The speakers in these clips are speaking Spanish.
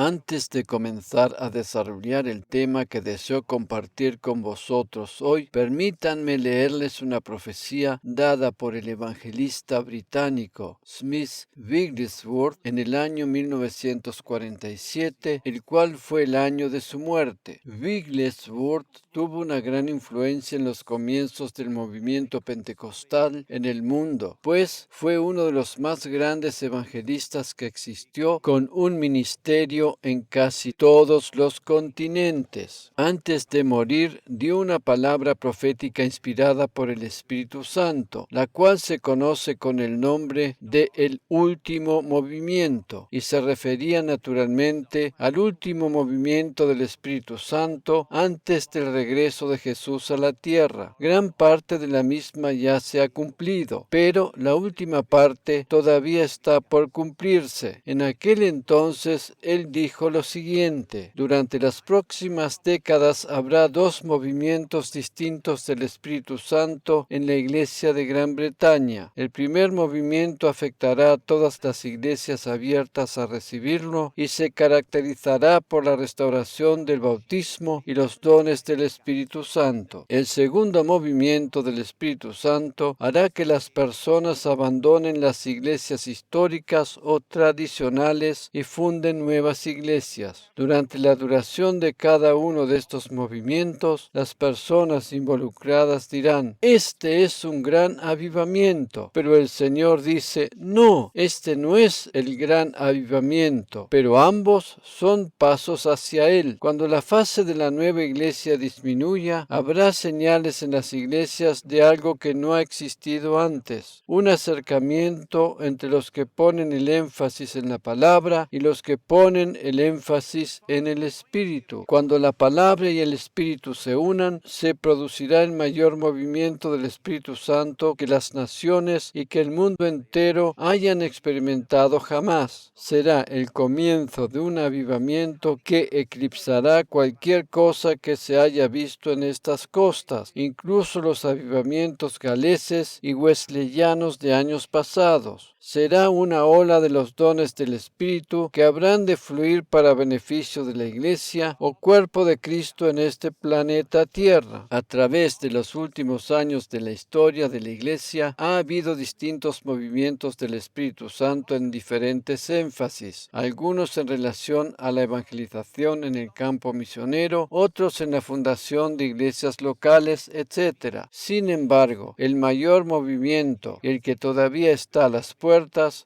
Antes de comenzar a desarrollar el tema que deseo compartir con vosotros hoy, permítanme leerles una profecía dada por el evangelista británico Smith Wigglesworth en el año 1947, el cual fue el año de su muerte. Wigglesworth tuvo una gran influencia en los comienzos del movimiento pentecostal en el mundo, pues fue uno de los más grandes evangelistas que existió, con un ministerio en casi todos los continentes. Antes de morir, dio una palabra profética inspirada por el Espíritu Santo, la cual se conoce con el nombre de el último movimiento, y se refería naturalmente al último movimiento del Espíritu Santo antes del regreso de Jesús a la tierra. Gran parte de la misma ya se ha cumplido, pero la última parte todavía está por cumplirse. En aquel entonces, él dijo lo siguiente: durante las próximas décadas habrá dos movimientos distintos del Espíritu Santo en la Iglesia de Gran Bretaña. El primer movimiento afectará a todas las iglesias abiertas a recibirlo y se caracterizará por la restauración del bautismo y los dones del Espíritu Santo. El segundo movimiento del Espíritu Santo hará que las personas abandonen las iglesias históricas o tradicionales y funden nuevas iglesias. Durante la duración de cada uno de estos movimientos, las personas involucradas dirán: este es un gran avivamiento, pero el Señor dice: no, este no es el gran avivamiento, pero ambos son pasos hacia él. Cuando la fase de la nueva iglesia disminuya, habrá señales en las iglesias de algo que no ha existido antes, un acercamiento entre los que ponen el énfasis en la palabra y los que ponen el énfasis en el Espíritu. Cuando la palabra y el Espíritu se unan, se producirá el mayor movimiento del Espíritu Santo que las naciones y que el mundo entero hayan experimentado jamás. Será el comienzo de un avivamiento que eclipsará cualquier cosa que se haya visto en estas costas, incluso los avivamientos galeses y wesleyanos de años pasados. Será una ola de los dones del Espíritu que habrán de fluir para beneficio de la Iglesia o cuerpo de Cristo en este planeta Tierra. A través de los últimos años de la historia de la Iglesia ha habido distintos movimientos del Espíritu Santo en diferentes énfasis, algunos en relación a la evangelización en el campo misionero, otros en la fundación de iglesias locales, etc. Sin embargo, el mayor movimiento, el que todavía está a las puertas,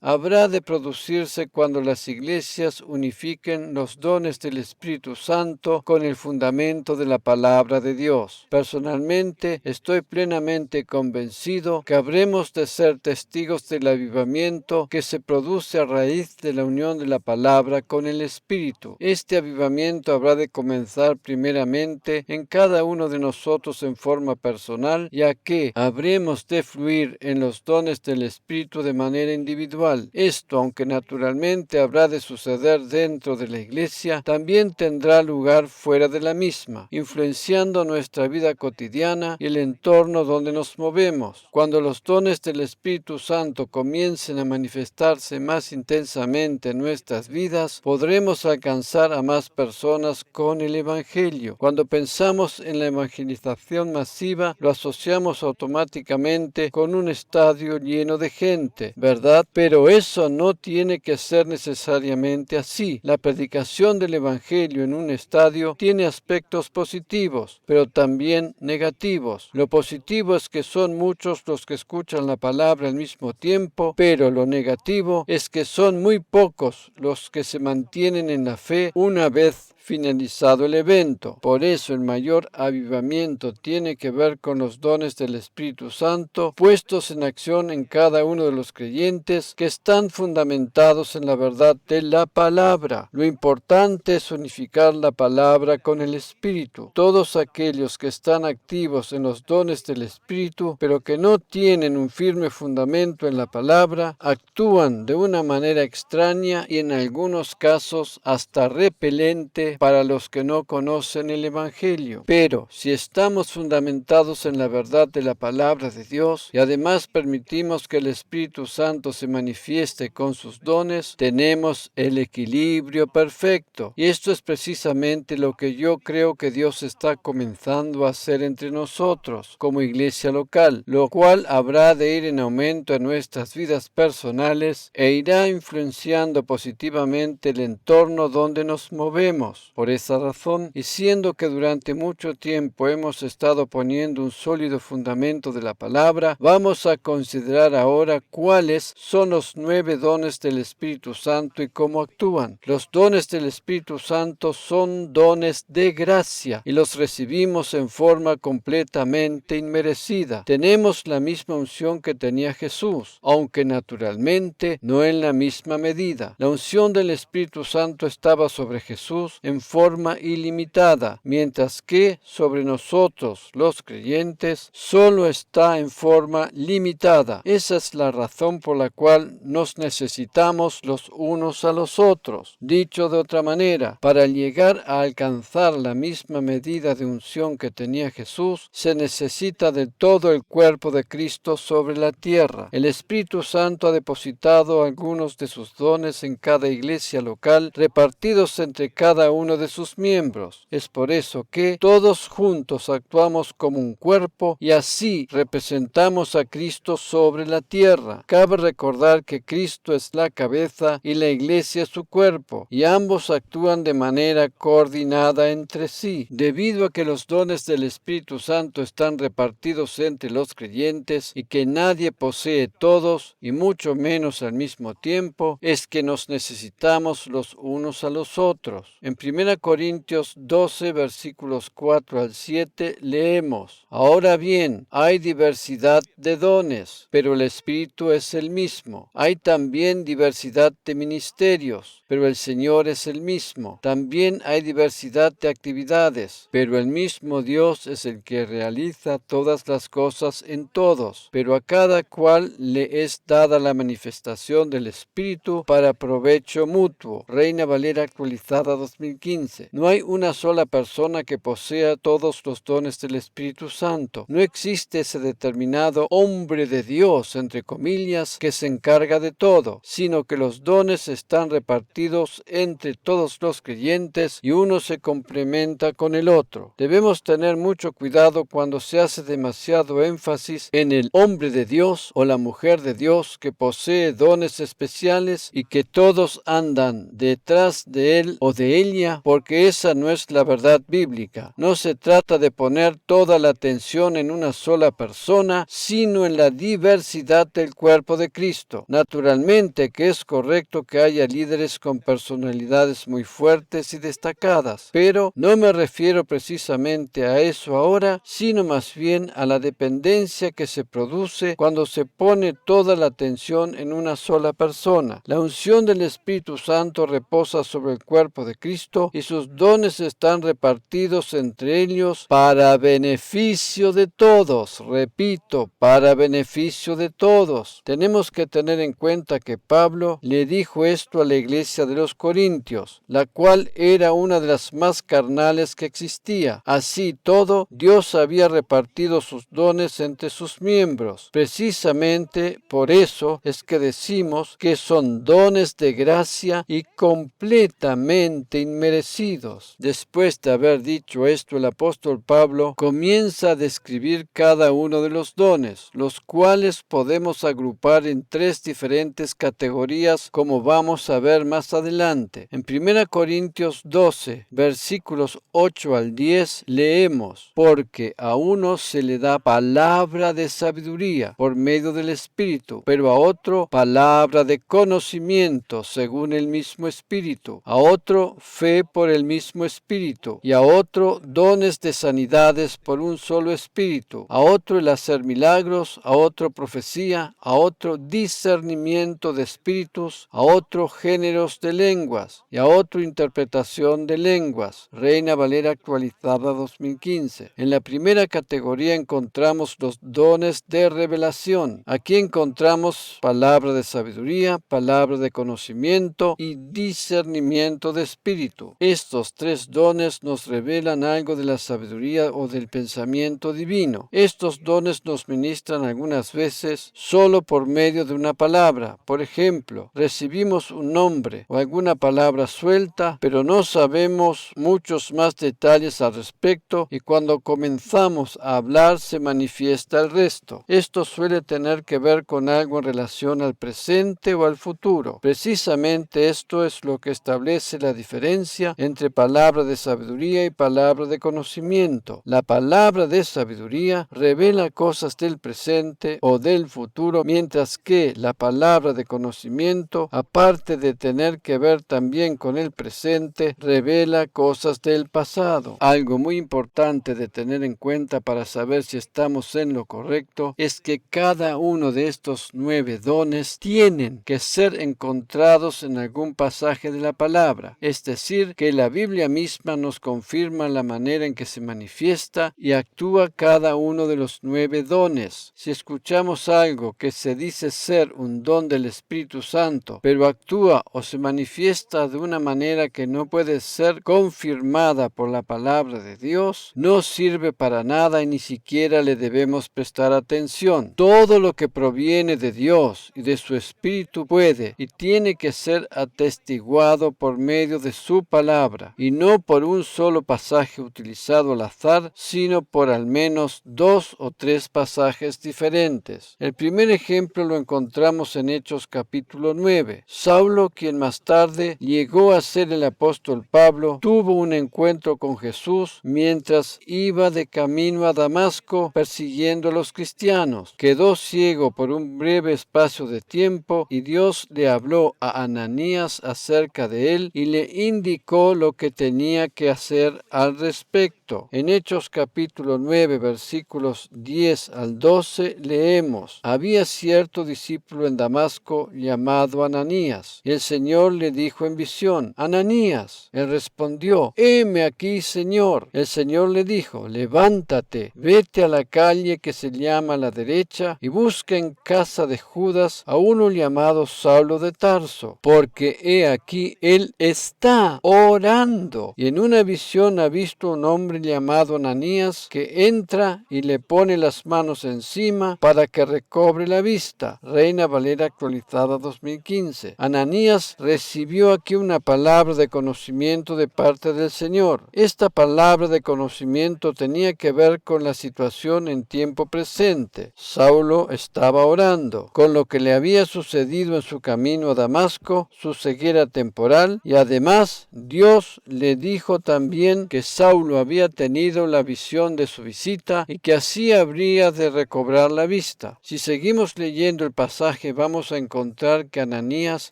habrá de producirse cuando las iglesias unifiquen los dones del Espíritu Santo con el fundamento de la palabra de Dios. Personalmente, estoy plenamente convencido que habremos de ser testigos del avivamiento que se produce a raíz de la unión de la palabra con el Espíritu. Este avivamiento habrá de comenzar primeramente en cada uno de nosotros en forma personal, ya que habremos de fluir en los dones del Espíritu de manera individual. Esto, aunque naturalmente habrá de suceder dentro de la iglesia, también tendrá lugar fuera de la misma, influenciando nuestra vida cotidiana y el entorno donde nos movemos. Cuando los dones del Espíritu Santo comiencen a manifestarse más intensamente en nuestras vidas, podremos alcanzar a más personas con el Evangelio. Cuando pensamos en la evangelización masiva, lo asociamos automáticamente con un estadio lleno de gente, ¿verdad? Pero eso no tiene que ser necesariamente así. La predicación del Evangelio en un estadio tiene aspectos positivos, pero también negativos. Lo positivo es que son muchos los que escuchan la palabra al mismo tiempo, pero lo negativo es que son muy pocos los que se mantienen en la fe una vez finalizado el evento. Por eso el mayor avivamiento tiene que ver con los dones del Espíritu Santo puestos en acción en cada uno de los creyentes que están fundamentados en la verdad de la palabra. Lo importante es unificar la palabra con el Espíritu. Todos aquellos que están activos en los dones del Espíritu, pero que no tienen un firme fundamento en la palabra, actúan de una manera extraña y en algunos casos hasta repelente fe para los que no conocen el Evangelio. Pero si estamos fundamentados en la verdad de la palabra de Dios y además permitimos que el Espíritu Santo se manifieste con sus dones, tenemos el equilibrio perfecto. Y esto es precisamente lo que yo creo que Dios está comenzando a hacer entre nosotros como iglesia local, lo cual habrá de ir en aumento en nuestras vidas personales e irá influenciando positivamente el entorno donde nos movemos. Por esa razón, y siendo que durante mucho tiempo hemos estado poniendo un sólido fundamento de la palabra, vamos a considerar ahora cuáles son los 9 dones del Espíritu Santo y cómo actúan. Los dones del Espíritu Santo son dones de gracia y los recibimos en forma completamente inmerecida. Tenemos la misma unción que tenía Jesús, aunque naturalmente no en la misma medida. La unción del Espíritu Santo estaba sobre Jesús en forma ilimitada, mientras que sobre nosotros, los creyentes, solo está en forma limitada. Esa es la razón por la cual nos necesitamos los unos a los otros. Dicho de otra manera, para llegar a alcanzar la misma medida de unción que tenía Jesús, se necesita de todo el cuerpo de Cristo sobre la tierra. El Espíritu Santo ha depositado algunos de sus dones en cada iglesia local, repartidos entre cada uno de sus miembros. Es por eso que todos juntos actuamos como un cuerpo y así representamos a Cristo sobre la tierra. Cabe recordar que Cristo es la cabeza y la iglesia es su cuerpo, y ambos actúan de manera coordinada entre sí. Debido a que los dones del Espíritu Santo están repartidos entre los creyentes y que nadie posee todos, y mucho menos al mismo tiempo, es que nos necesitamos los unos a los otros. En 1 Corintios 12, versículos 4 al 7, leemos: Ahora bien, hay diversidad de dones, pero el Espíritu es el mismo. Hay también diversidad de ministerios, pero el Señor es el mismo. También hay diversidad de actividades, pero el mismo Dios es el que realiza todas las cosas en todos. Pero a cada cual le es dada la manifestación del Espíritu para provecho mutuo. Reina Valera actualizada 2015. No hay una sola persona que posea todos los dones del Espíritu Santo. No existe ese determinado hombre de Dios, entre comillas, que se encarga de todo, sino que los dones están repartidos entre todos los creyentes y uno se complementa con el otro. Debemos tener mucho cuidado cuando se hace demasiado énfasis en el hombre de Dios o la mujer de Dios que posee dones especiales y que todos andan detrás de él o de ella, porque esa no es la verdad bíblica. No se trata de poner toda la atención en una sola persona, sino en la diversidad del cuerpo de Cristo. Naturalmente que es correcto que haya líderes con personalidades muy fuertes y destacadas, pero no me refiero precisamente a eso ahora, sino más bien a la dependencia que se produce cuando se pone toda la atención en una sola persona. La unción del Espíritu Santo reposa sobre el cuerpo de Cristo y sus dones están repartidos entre ellos para beneficio de todos. Repito, para beneficio de todos. Tenemos que tener en cuenta que Pablo le dijo esto a la iglesia de los Corintios, la cual era una de las más carnales que existía. Así todo, Dios había repartido sus dones entre sus miembros. Precisamente por eso es que decimos que son dones de gracia y completamente inmerecidos. Después de haber dicho esto, el apóstol Pablo comienza a describir cada uno de los dones, los cuales podemos agrupar en 3 diferentes categorías, como vamos a ver más adelante. En 1 Corintios 12, versículos 8 al 10, leemos: Porque a uno se le da palabra de sabiduría por medio del Espíritu, pero a otro palabra de conocimiento según el mismo Espíritu, a otro fe por el mismo Espíritu, y a otro dones de sanidades por un solo Espíritu, a otro el hacer milagros, a otro profecía, a otro discernimiento de espíritus, a otro géneros de lenguas, y a otro interpretación de lenguas. Reina Valera actualizada 2015. En la primera categoría encontramos los dones de revelación. Aquí encontramos palabra de sabiduría, palabra de conocimiento y discernimiento de espíritus. Espíritu. Estos tres dones nos revelan algo de la sabiduría o del pensamiento divino. Estos dones nos ministran algunas veces solo por medio de una palabra. Por ejemplo, recibimos un nombre o alguna palabra suelta, pero no sabemos muchos más detalles al respecto, y cuando comenzamos a hablar se manifiesta el resto. Esto suele tener que ver con algo en relación al presente o al futuro. Precisamente esto es lo que establece la diferencia entre palabra de sabiduría y palabra de conocimiento. La palabra de sabiduría revela cosas del presente o del futuro, mientras que la palabra de conocimiento, aparte de tener que ver también con el presente, revela cosas del pasado. Algo muy importante de tener en cuenta para saber si estamos en lo correcto es que cada uno de estos 9 dones tienen que ser encontrados en algún pasaje de la palabra, es decir, que la Biblia misma nos confirma la manera en que se manifiesta y actúa cada uno de los 9 dones. Si escuchamos algo que se dice ser un don del Espíritu Santo, pero actúa o se manifiesta de una manera que no puede ser confirmada por la palabra de Dios, no sirve para nada y ni siquiera le debemos prestar atención. Todo lo que proviene de Dios y de su Espíritu puede y tiene que ser atestiguado por medio de su palabra, y no por un solo pasaje utilizado al azar, sino por al menos 2 o 3 pasajes diferentes. El primer ejemplo lo encontramos en Hechos capítulo 9. Saulo, quien más tarde llegó a ser el apóstol Pablo, tuvo un encuentro con Jesús mientras iba de camino a Damasco persiguiendo a los cristianos. Quedó ciego por un breve espacio de tiempo y Dios le habló a Ananías acerca de él y le indicó lo que tenía que hacer al respecto. En Hechos capítulo 9 versículos 10 al 12 leemos: había cierto discípulo en Damasco llamado Ananías, y el Señor le dijo en visión: Ananías. Él respondió: heme aquí, Señor. El Señor le dijo: levántate, vete a la calle que se llama La Derecha y busca en casa de Judas a uno llamado Saulo de Tarso, porque he aquí él está orando, y en una visión ha visto un hombre llamado Ananías que entra y le pone las manos encima para que recobre la vista. Reina Valera actualizada 2015. Ananías recibió aquí una palabra de conocimiento de parte del Señor. Esta palabra de conocimiento tenía que ver con la situación en tiempo presente. Saulo estaba orando, con lo que le había sucedido en su camino a Damasco, su ceguera temporal, y además Dios le dijo también que Saulo había tenido la visión de su visita y que así habría de recobrar la vista. Si seguimos leyendo el pasaje, vamos a encontrar que Ananías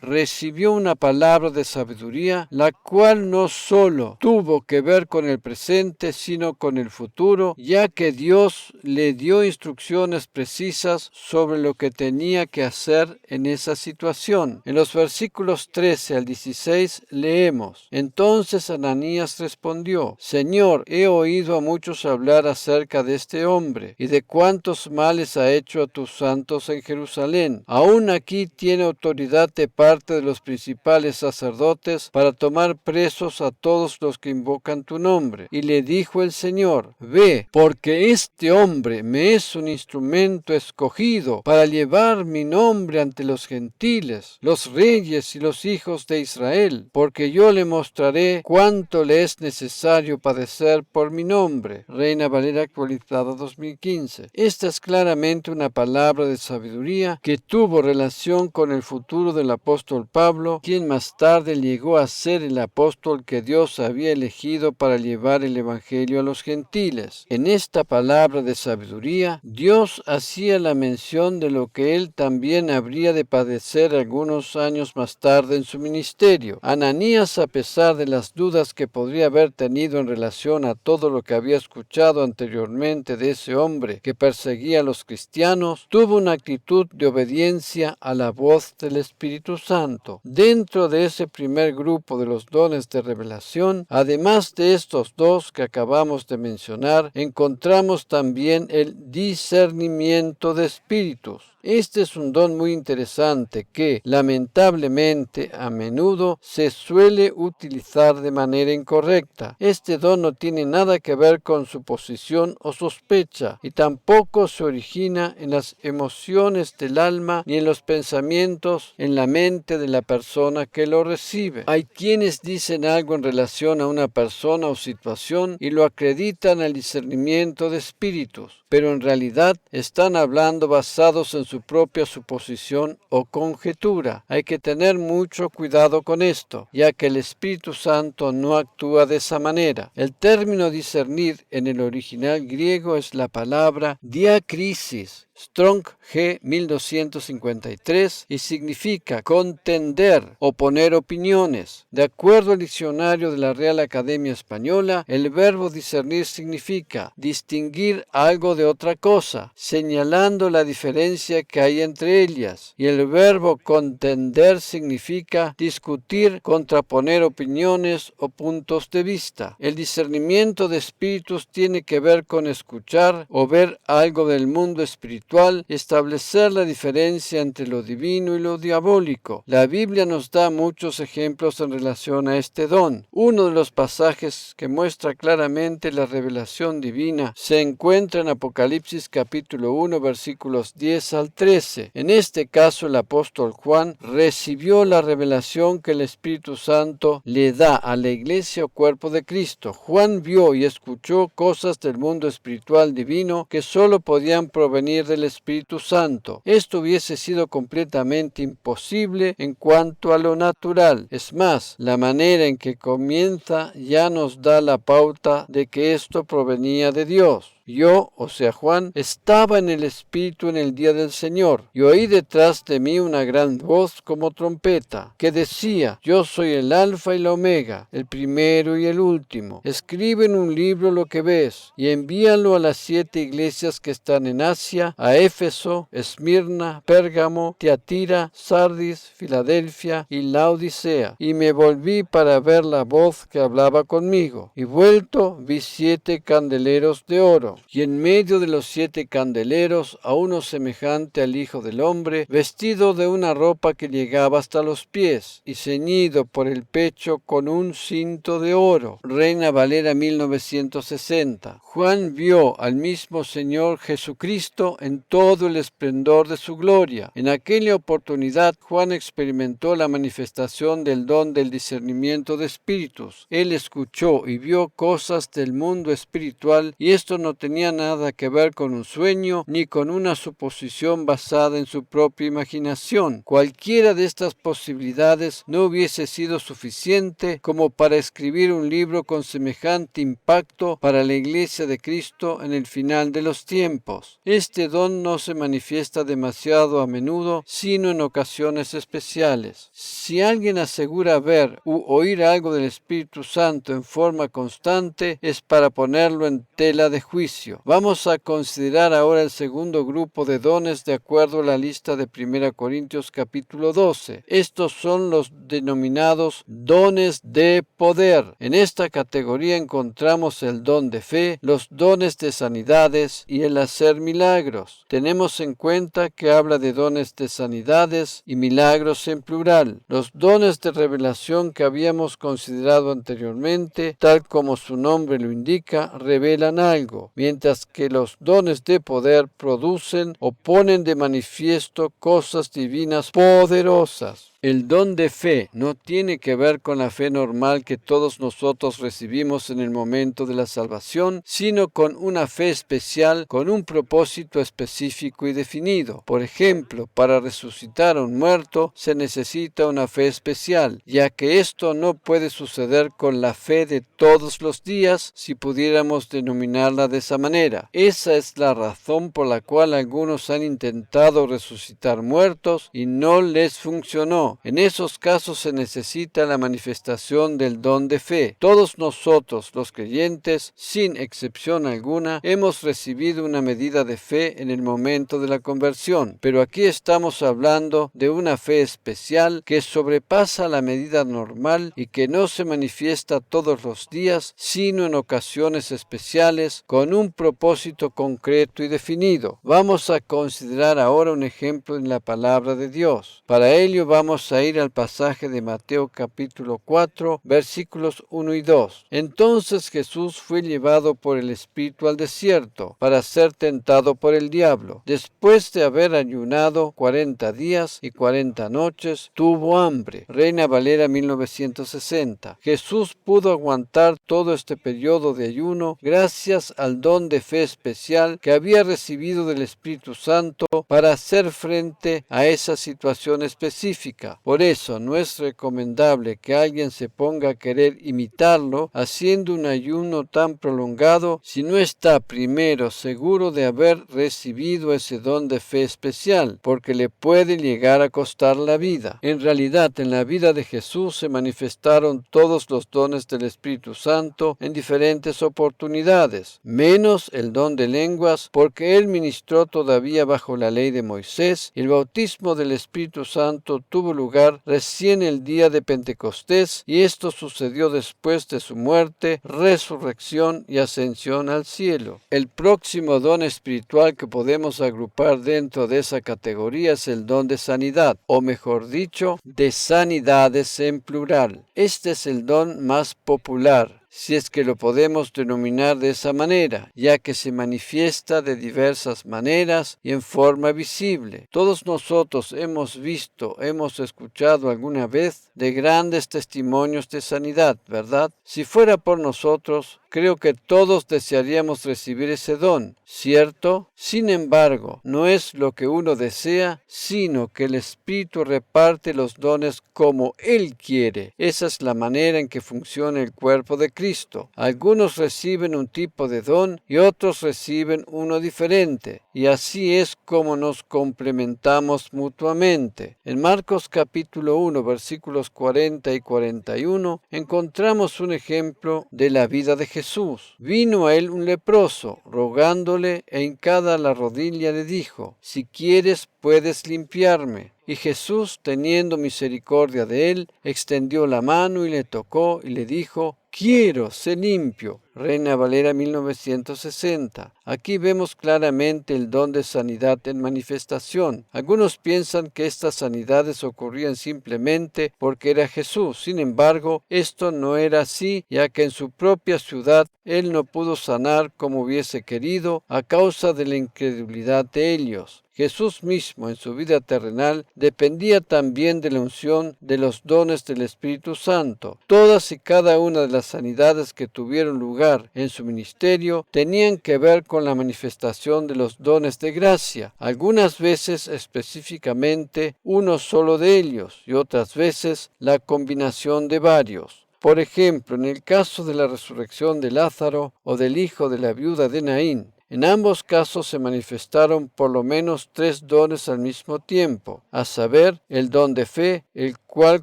recibió una palabra de sabiduría, la cual no solo tuvo que ver con el presente, sino con el futuro, ya que Dios le dio instrucciones precisas sobre lo que tenía que hacer en esa situación. En los versículos 13 al 16 leemos: entonces Ananías respondió: Señor, he oído a muchos hablar acerca de este hombre y de cuántos males ha hecho a tus santos en Jerusalén. Aún aquí tiene autoridad de parte de los principales sacerdotes para tomar presos a todos los que invocan tu nombre. Y le dijo el Señor: ve, porque este hombre me es un instrumento escogido para llevar mi nombre ante los gentiles, los reyes y los hijos de Israel, porque yo le mostraré cuánto le es necesario padecer por mi nombre. Reina Valera actualizada 2015. Esta es claramente una palabra de sabiduría que tuvo relación con el futuro del apóstol Pablo, quien más tarde llegó a ser el apóstol que Dios había elegido para llevar el evangelio a los gentiles. En esta palabra de sabiduría, Dios hacía la mención de lo que él también habría de padecer algunos años más tarde en su ministerio. Ananías, a pesar de las dudas que podría haber tenido en relación a todo lo que había escuchado anteriormente de ese hombre que perseguía a los cristianos, tuvo una actitud de obediencia a la voz del Espíritu Santo. Dentro de ese primer grupo de los dones de revelación, además de estos dos que acabamos de mencionar, encontramos también el discernimiento de espíritus. Este es un don muy interesante que, lamentablemente, a menudo se suele utilizar de manera incorrecta. Este don no tiene nada que ver con suposición o sospecha, y tampoco se origina en las emociones del alma ni en los pensamientos en la mente de la persona que lo recibe. Hay quienes dicen algo en relación a una persona o situación y lo acreditan al discernimiento de espíritus, pero en realidad están hablando basados en su propia suposición o conjetura. Hay que tener mucho cuidado con esto, ya que el Espíritu Santo no actúa de esa manera. El término discernir en el original griego es la palabra diacrisis, Strong G 1253, y significa contender o poner opiniones. De acuerdo al diccionario de la Real Academia Española, el verbo discernir significa distinguir algo de otra cosa, señalando la diferencia que hay entre ellas, y el verbo contender significa discutir, contraponer opiniones o puntos de vista. El discernimiento de espíritus tiene que ver con escuchar o ver algo del mundo espiritual, establecer la diferencia entre lo divino y lo diabólico. La Biblia nos da muchos ejemplos en relación a este don. Uno de los pasajes que muestra claramente la revelación divina se encuentra en Apocalipsis capítulo 1 versículos 10 al 13. En este caso el apóstol Juan recibió la revelación que el Espíritu Santo le da a la iglesia o cuerpo de Cristo. Juan vio y escuchó cosas del mundo espiritual divino que solo podían provenir del Espíritu Santo. Esto hubiese sido completamente imposible en cuanto a lo natural. Es más, la manera en que comienza ya nos da la pauta de que esto provenía de Dios. Yo, o sea Juan, estaba en el Espíritu en el día del Señor, y oí detrás de mí una gran voz como trompeta, que decía: Yo soy el Alfa y la Omega, el primero y el último. Escribe en un libro lo que ves, y envíalo a las 7 iglesias que están en Asia, a Éfeso, Esmirna, Pérgamo, Tiatira, Sardis, Filadelfia y Laodicea. Y me volví para ver la voz que hablaba conmigo, y vuelto vi 7 candeleros de oro, y en medio de los 7 candeleros a uno semejante al Hijo del Hombre, vestido de una ropa que llegaba hasta los pies, y ceñido por el pecho con un cinto de oro. Reina Valera 1960. Juan vio al mismo Señor Jesucristo en todo el esplendor de su gloria. En aquella oportunidad Juan experimentó la manifestación del don del discernimiento de espíritus. Él escuchó y vio cosas del mundo espiritual, y esto no tenía nada que ver con un sueño ni con una suposición basada en su propia imaginación. Cualquiera de estas posibilidades no hubiese sido suficiente como para escribir un libro con semejante impacto para la Iglesia de Cristo en el final de los tiempos. Este don no se manifiesta demasiado a menudo, sino en ocasiones especiales. Si alguien asegura ver u oír algo del Espíritu Santo en forma constante, es para ponerlo en tela de juicio. Vamos a considerar ahora el segundo grupo de dones de acuerdo a la lista de 1 Corintios capítulo 12. Estos son los denominados dones de poder. En esta categoría encontramos el don de fe, los dones de sanidades y el hacer milagros. Tenemos en cuenta que habla de dones de sanidades y milagros en plural. Los dones de revelación que habíamos considerado anteriormente, tal como su nombre lo indica, revelan algo, mientras que los dones de poder producen o ponen de manifiesto cosas divinas poderosas. El don de fe no tiene que ver con la fe normal que todos nosotros recibimos en el momento de la salvación, sino con una fe especial con un propósito específico y definido. Por ejemplo, para resucitar a un muerto se necesita una fe especial, ya que esto no puede suceder con la fe de todos los días, si pudiéramos denominarla de esa manera. Esa es la razón por la cual algunos han intentado resucitar muertos y no les funcionó. No, en esos casos se necesita la manifestación del don de fe. Todos nosotros, los creyentes, sin excepción alguna, hemos recibido una medida de fe en el momento de la conversión, pero aquí estamos hablando de una fe especial que sobrepasa la medida normal y que no se manifiesta todos los días, sino en ocasiones especiales, con un propósito concreto y definido. Vamos a considerar ahora un ejemplo en la palabra de Dios. Para ello vamos a ir al pasaje de Mateo capítulo 4, versículos 1 y 2. Entonces Jesús fue llevado por el Espíritu al desierto para ser tentado por el diablo. Después de haber ayunado 40 días y 40 noches, tuvo hambre. Reina Valera 1960. Jesús pudo aguantar todo este periodo de ayuno gracias al don de fe especial que había recibido del Espíritu Santo para hacer frente a esa situación específica. Por eso no es recomendable que alguien se ponga a querer imitarlo haciendo un ayuno tan prolongado si no está primero seguro de haber recibido ese don de fe especial, porque le puede llegar a costar la vida. En realidad, en la vida de Jesús se manifestaron todos los dones del Espíritu Santo en diferentes oportunidades, menos el don de lenguas, porque él ministró todavía bajo la ley de Moisés, y el bautismo del Espíritu Santo tuvo lugar recién el día de Pentecostés, y esto sucedió después de su muerte, resurrección y ascensión al cielo. El próximo don espiritual que podemos agrupar dentro de esa categoría es el don de sanidad, o mejor dicho, de sanidades en plural. Este es el don más popular, si es que lo podemos denominar de esa manera, ya que se manifiesta de diversas maneras y en forma visible. Todos nosotros hemos visto, hemos escuchado alguna vez de grandes testimonios de sanidad, ¿verdad? Si fuera por nosotros, creo que todos desearíamos recibir ese don, ¿cierto? Sin embargo, no es lo que uno desea, sino que el Espíritu reparte los dones como Él quiere. Esa es la manera en que funciona el cuerpo de Cristo. Algunos reciben un tipo de don y otros reciben uno diferente, y así es como nos complementamos mutuamente. En Marcos capítulo 1, versículos 40 y 41, encontramos un ejemplo de la vida de Jesús. Vino a él un leproso, rogándole, e hincada la rodilla le dijo: si quieres, puedes limpiarme. Y Jesús, teniendo misericordia de él, extendió la mano y le tocó y le dijo: quiero, sé limpio. Reina Valera 1960. Aquí vemos claramente el don de sanidad en manifestación. Algunos piensan que estas sanidades ocurrían simplemente porque era Jesús. Sin embargo, esto no era así, ya que en su propia ciudad él no pudo sanar como hubiese querido a causa de la incredulidad de ellos. Jesús mismo en su vida terrenal dependía también de la unción de los dones del Espíritu Santo. Todas y cada una de las sanidades que tuvieron lugar en su ministerio tenían que ver con la manifestación de los dones de gracia, algunas veces específicamente uno solo de ellos y otras veces la combinación de varios. Por ejemplo, en el caso de la resurrección de Lázaro o del hijo de la viuda de Naín, en ambos casos se manifestaron por lo menos 3 dones al mismo tiempo, a saber, el don de fe, el cual,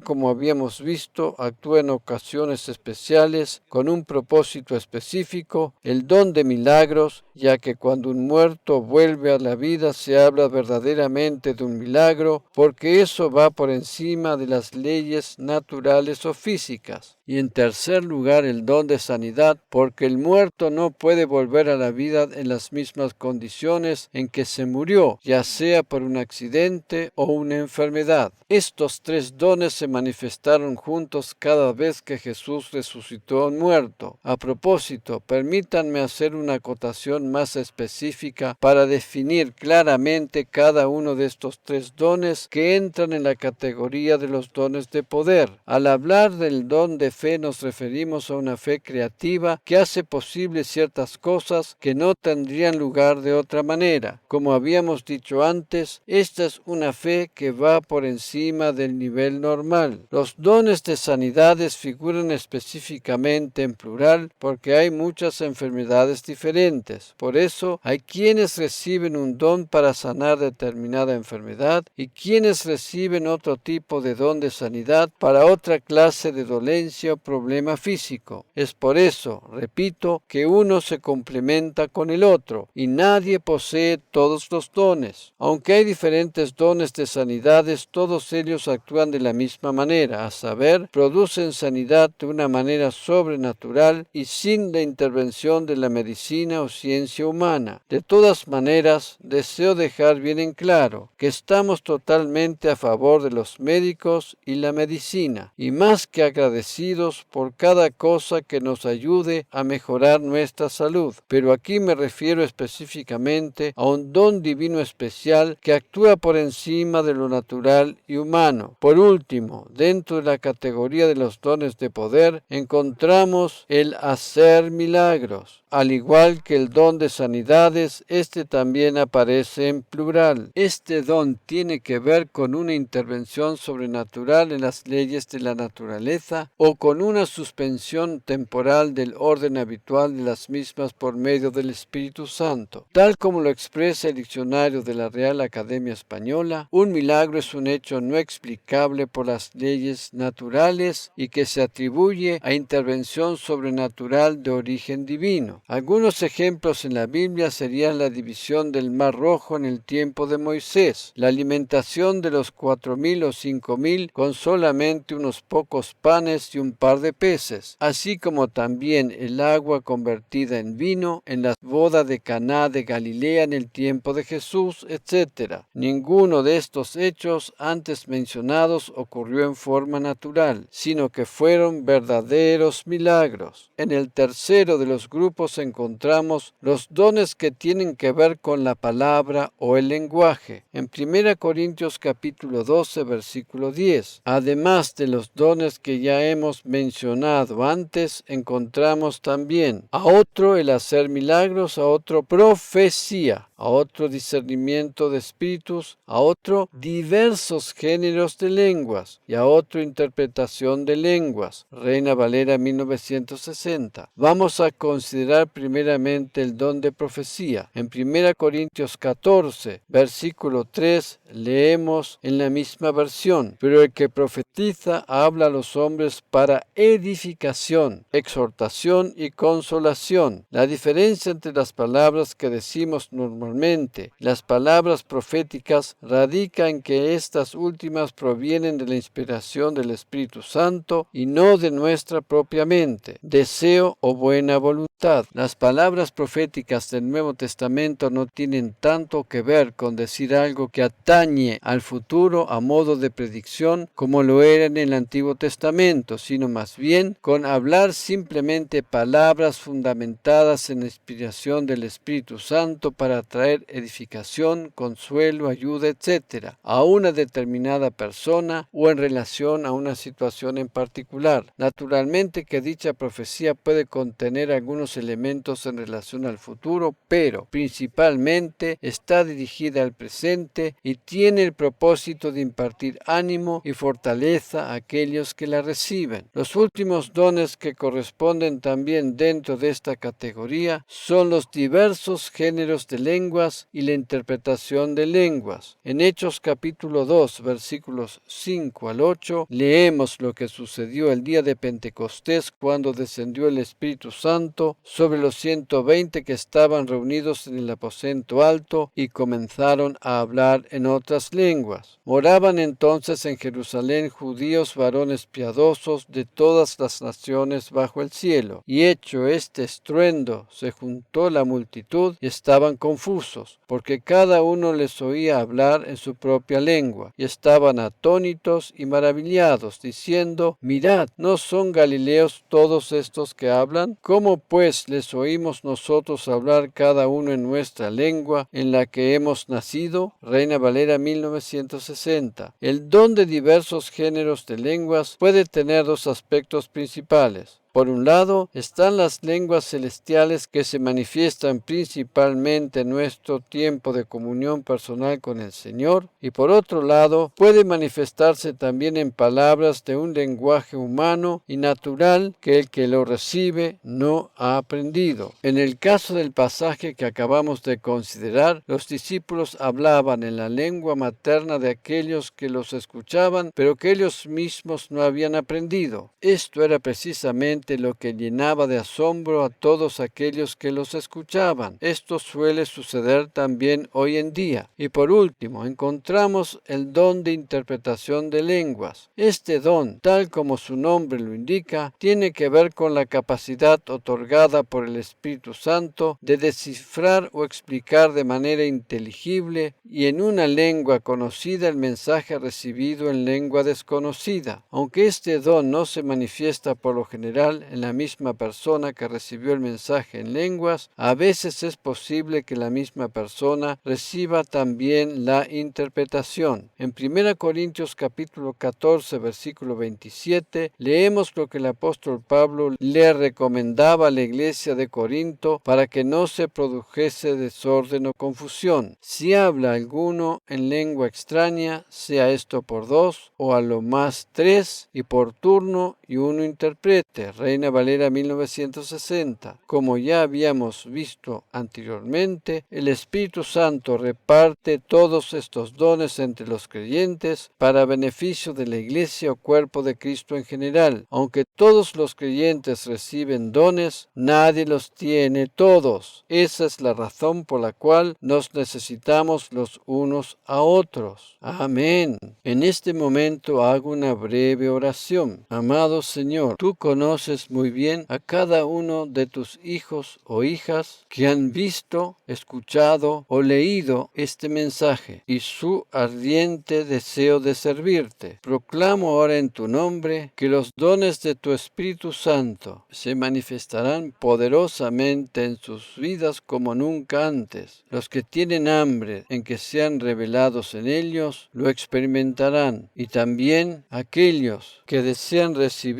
como habíamos visto, actúa en ocasiones especiales con un propósito específico, el don de milagros, ya que cuando un muerto vuelve a la vida se habla verdaderamente de un milagro, porque eso va por encima de las leyes naturales o físicas. Y en tercer lugar, el don de sanidad, porque el muerto no puede volver a la vida en las mismas condiciones en que se murió, ya sea por un accidente o una enfermedad. Estos 3 dones se manifestaron juntos cada vez que Jesús resucitó a un muerto. A propósito, permítanme hacer una acotación más específica para definir claramente cada uno de estos 3 dones que entran en la categoría de los dones de poder. Al hablar del don de fe nos referimos a una fe creativa que hace posible ciertas cosas que no tendrían lugar de otra manera. Como habíamos dicho antes, esta es una fe que va por encima del nivel normal. Los dones de sanidades figuran específicamente en plural porque hay muchas enfermedades diferentes. Por eso, hay quienes reciben un don para sanar determinada enfermedad y quienes reciben otro tipo de don de sanidad para otra clase de dolencia o problema físico. Es por eso, repito, que uno se complementa con el otro y nadie posee todos los dones. Aunque hay diferentes dones de sanidades, todos ellos actúan de la misma manera, a saber, producen sanidad de una manera sobrenatural y sin la intervención de la medicina o ciencia humana. De todas maneras, deseo dejar bien en claro que estamos totalmente a favor de los médicos y la medicina, y más que agradecidos por cada cosa que nos ayude a mejorar nuestra salud. Pero aquí me refiero específicamente a un don divino especial que actúa por encima de lo natural y humano. Por último, dentro de la categoría de los dones de poder, encontramos el hacer milagros. Al igual que el don de sanidades, este también aparece en plural. Este don tiene que ver con una intervención sobrenatural en las leyes de la naturaleza o con una suspensión temporal del orden habitual de las mismas por medio del Espíritu Santo. Tal como lo expresa el diccionario de la Real Academia Española, un milagro es un hecho no explicable por las leyes naturales y que se atribuye a intervención sobrenatural de origen divino. Algunos ejemplos en la Biblia serían la división del Mar Rojo en el tiempo de Moisés, la alimentación de los 4,000 o 5,000 con solamente unos pocos panes y un par de peces, así como también el agua convertida en vino en la boda de Caná de Galilea en el tiempo de Jesús, etc. Ninguno de estos hechos antes mencionados ocurrió en forma natural, sino que fueron verdaderos milagros. En el tercero de los grupos encontramos los dones que tienen que ver con la palabra o el lenguaje. En 1 Corintios capítulo 12, versículo 10. Además de los dones que ya hemos mencionado antes, encontramos también a otro el hacer milagros, a otro profecía, a otro discernimiento de espíritus, a otro diversos géneros de lenguas y a otro interpretación de lenguas. Reina Valera 1960. Vamos a considerar primeramente el don de profecía. En 1 Corintios 14, versículo 3, leemos en la misma versión: pero el que profetiza habla a los hombres para edificación, exhortación y consolación. La diferencia entre las palabras que decimos normalmente, las palabras proféticas, radica en que estas últimas provienen de la inspiración del Espíritu Santo y no de nuestra propia mente, deseo o buena voluntad. Las palabras proféticas del Nuevo Testamento no tienen tanto que ver con decir algo que atañe al futuro a modo de predicción como lo era en el Antiguo Testamento, sino más bien con hablar simplemente palabras fundamentadas en la inspiración del Espíritu Santo para traer edificación, consuelo, ayuda, etc. a una determinada persona o en relación a una situación en particular. Naturalmente que dicha profecía puede contener algunos elementos en relación al futuro, pero principalmente está dirigida al presente y tiene el propósito de impartir ánimo y fortaleza a aquellos que la reciben. Los últimos dones que corresponden también dentro de esta categoría son los diversos géneros de lenguas y la interpretación de lenguas. En Hechos capítulo 2, versículos 5 al 8, leemos lo que sucedió el día de Pentecostés cuando descendió el Espíritu Santo sobre los 120 que estaban reunidos en el aposento alto y comenzaron a hablar en otras lenguas. Moraban entonces en Jerusalén judíos varones piadosos de todas las naciones bajo el cielo. Y hecho este estruendo, se juntó la multitud y estaban confusos, porque cada uno les oía hablar en su propia lengua. Y estaban atónitos y maravillados, diciendo: mirad, ¿no son galileos todos estos que hablan? ¿Cómo pues les oímos nosotros hablar cada uno en nuestra lengua en la que hemos nacido. Reina Valera 1960. El don de diversos géneros de lenguas puede tener dos aspectos principales. Por un lado, están las lenguas celestiales que se manifiestan principalmente en nuestro tiempo de comunión personal con el Señor, y por otro lado, puede manifestarse también en palabras de un lenguaje humano y natural que el que lo recibe no ha aprendido. En el caso del pasaje que acabamos de considerar, los discípulos hablaban en la lengua materna de aquellos que los escuchaban, pero que ellos mismos no habían aprendido. Esto era precisamente lo que llenaba de asombro a todos aquellos que los escuchaban. Esto suele suceder también hoy en día. Y por último, encontramos el don de interpretación de lenguas. Este don, tal como su nombre lo indica, tiene que ver con la capacidad otorgada por el Espíritu Santo de descifrar o explicar de manera inteligible y en una lengua conocida el mensaje recibido en lengua desconocida. Aunque este don no se manifiesta por lo general en la misma persona que recibió el mensaje en lenguas, a veces es posible que la misma persona reciba también la interpretación. En 1 Corintios capítulo 14, versículo 27, leemos lo que el apóstol Pablo le recomendaba a la iglesia de Corinto para que no se produjese desorden o confusión. Si habla alguno en lengua extraña, sea esto por 2 o a lo más 3 y por turno y uno interprete. Reina Valera 1960. Como ya habíamos visto anteriormente, el Espíritu Santo reparte todos estos dones entre los creyentes para beneficio de la Iglesia o cuerpo de Cristo en general. Aunque todos los creyentes reciben dones, nadie los tiene todos. Esa es la razón por la cual nos necesitamos los unos a otros. Amén. En este momento hago una breve oración. Amado Señor, tú conoces muy bien a cada uno de tus hijos o hijas que han visto, escuchado o leído este mensaje y su ardiente deseo de servirte. Proclamo ahora en tu nombre que los dones de tu Espíritu Santo se manifestarán poderosamente en sus vidas como nunca antes. Los que tienen hambre en que sean revelados en ellos lo experimentarán, y también aquellos que desean recibir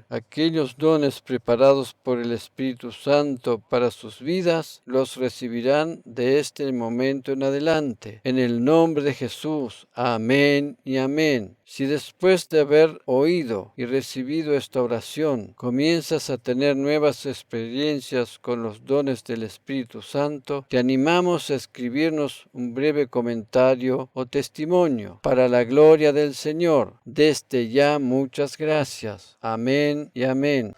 aquellos dones preparados por el Espíritu Santo para sus vidas, los recibirán de este momento en adelante. En el nombre de Jesús. Amén y amén. Si después de haber oído y recibido esta oración, comienzas a tener nuevas experiencias con los dones del Espíritu Santo, te animamos a escribirnos un breve comentario o testimonio. Para la gloria del Señor, desde ya muchas gracias. Amén y amén.